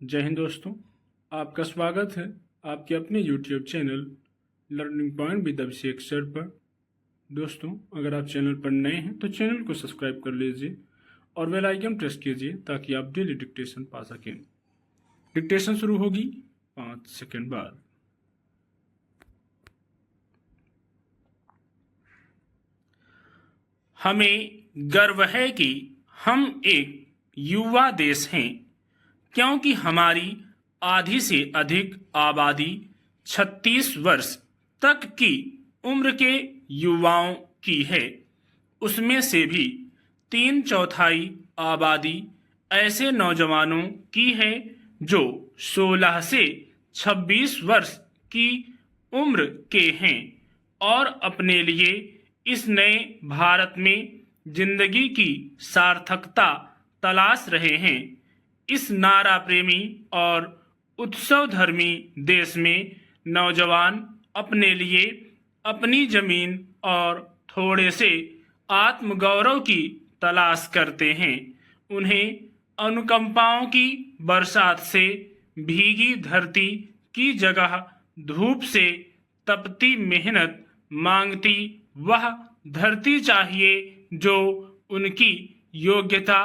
जय हिंद दोस्तों, आपका स्वागत है आपके अपने YouTube channel learning point with Abhishek sir पर। दोस्तों, अगर आप चैनल पर नए हैं तो चैनल को सब्सक्राइब कर लीजिए और बेल आइकन प्रेस कीजिए ताकि आप डेली डिक्टेशन पा सकें। डिक्टेशन शुरू होगी 5 सेकंड बाद। हमें गर्व है कि हम एक युवा देश हैं, क्योंकि हमारी आधी से अधिक आबादी 36 वर्ष तक की उम्र के युवाओं की है। उसमें से भी 3/4 आबादी ऐसे नौजवानों की है जो 16 से 26 वर्ष की उम्र के हैं और अपने लिए इस नए भारत में जिंदगी की सार्थकता तलाश रहे हैं। इस नारा प्रेमी और उत्सव धर्मी देश में नौजवान अपने लिए अपनी जमीन और थोड़े से आत्मगौरव की तलाश करते हैं। उन्हें अनुकंपाओं की बरसात से भीगी धरती की जगह धूप से तपती मेहनत मांगती वह धरती चाहिए जो उनकी योग्यता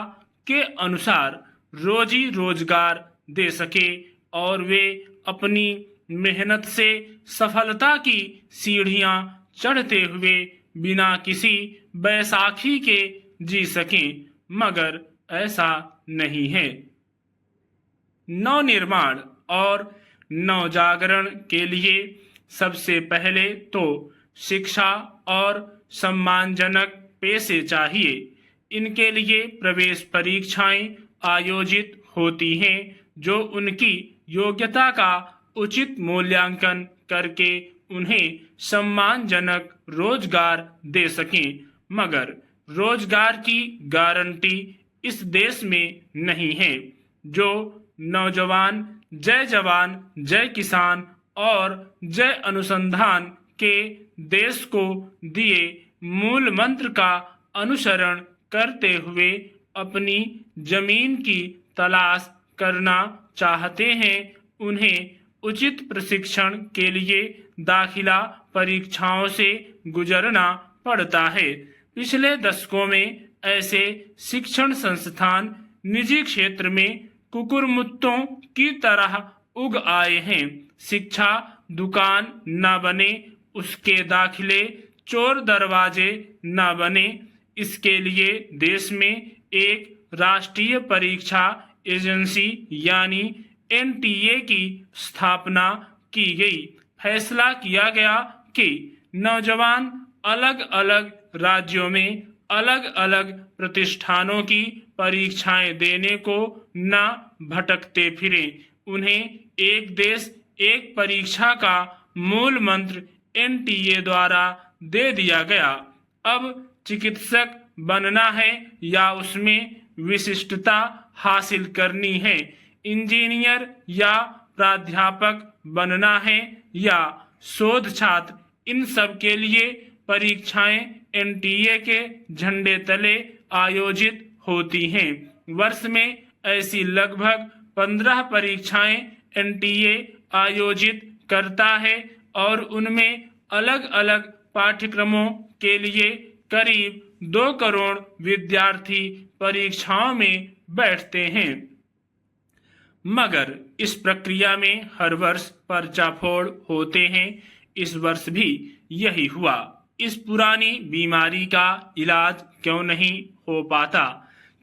के अनुसार रोजी रोजगार दे सके और वे अपनी मेहनत से सफलता की सीढ़ियां चढ़ते हुए बिना किसी बैसाखी के जी सकें, मगर ऐसा नहीं है। नवनिर्माण और नवजागरण के लिए सबसे पहले तो शिक्षा और सम्मानजनक पेशे चाहिए। इनके लिए प्रवेश परीक्षाएं आयोजित होती हैं जो उनकी योग्यता का उचित मूल्यांकन करके उन्हें सम्मानजनक रोजगार दे सकें, मगर रोजगार की गारंटी इस देश में नहीं है। जो नौजवान जय जवान जय किसान और जय अनुसंधान के देश को दिए मूल मंत्र का अनुसरण करते हुए अपनी जमीन की तलाश करना चाहते हैं, उन्हें उचित प्रशिक्षण के लिए दाखिला परीक्षाओं से गुजरना पड़ता है। पिछले दशकों में ऐसे शिक्षण संस्थान निजी क्षेत्र में कुकुरमुत्तों की तरह उग आए हैं। शिक्षा दुकान न बने, उसके दाखिले चोर दरवाजे न बने, इसके लिए देश में एक राष्ट्रीय परीक्षा एजेंसी यानी NTA की स्थापना की गई। फैसला किया गया कि नौजवान अलग अलग राज्यों में अलग अलग प्रतिष्ठानों की परीक्षाएं देने को न भटकते फिरें। उन्हें एक देश एक परीक्षा का मूल मंत्र NTA द्वारा दे दिया गया। अब चिकित्सक बनना है या उसमें विशिष्टता हासिल करनी है, इंजीनियर या प्राध्यापक बनना है या शोध छात्र, इन सब के लिए परीक्षाएं NTA के झंडे तले आयोजित होती हैं। वर्ष में ऐसी लगभग 15 परीक्षाएं NTA आयोजित करता है और उनमें अलग अलग पाठ्यक्रमों के लिए करीब 2 करोड़ विद्यार्थी परीक्षाओं में बैठते हैं। मगर इस प्रक्रिया में हर वर्ष पर्चाफोड़ होते हैं। इस वर्ष भी यही हुआ। इस पुरानी बीमारी का इलाज क्यों नहीं हो पाता?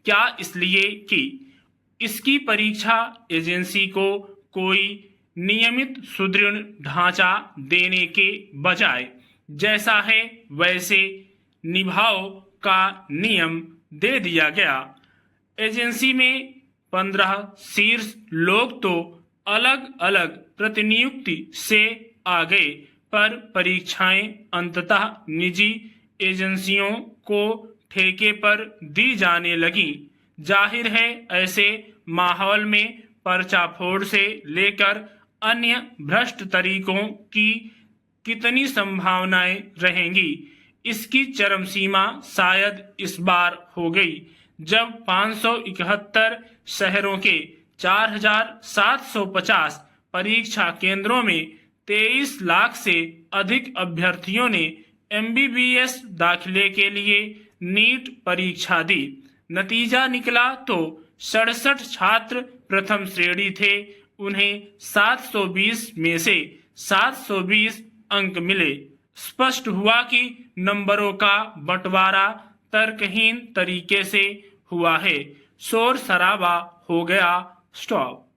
क्या इसलिए कि इसकी परीक्षा एजेंसी को कोई नियमित सुदृढ़ ढांचा देने के बजाय जैसा है वैसे निभाओ का नियम दे दिया गया। एजेंसी में 15 शीर्ष लोग तो अलग अलग प्रतिनियुक्ति से आ गए, पर परीक्षाएं अंततः निजी एजेंसियों को ठेके पर दी जाने लगी। जाहिर है ऐसे माहौल में पर्चाफोड़ से लेकर अन्य भ्रष्ट तरीकों की कितनी संभावनाएं रहेंगी। इसकी चरम सीमा शायद इस बार हो गई जब 571 शहरों के 4,750 परीक्षा केंद्रों में 23 लाख से अधिक अभ्यर्थियों ने MBBS दाखिले के लिए नीट परीक्षा दी। नतीजा निकला तो 67 छात्र प्रथम श्रेणी थे, उन्हें 720 में से 720 अंक मिले। स्पष्ट हुआ कि नंबरों का बंटवारा तर्कहीन तरीके से हुआ है। शोर शराबा हो गया स्टॉप।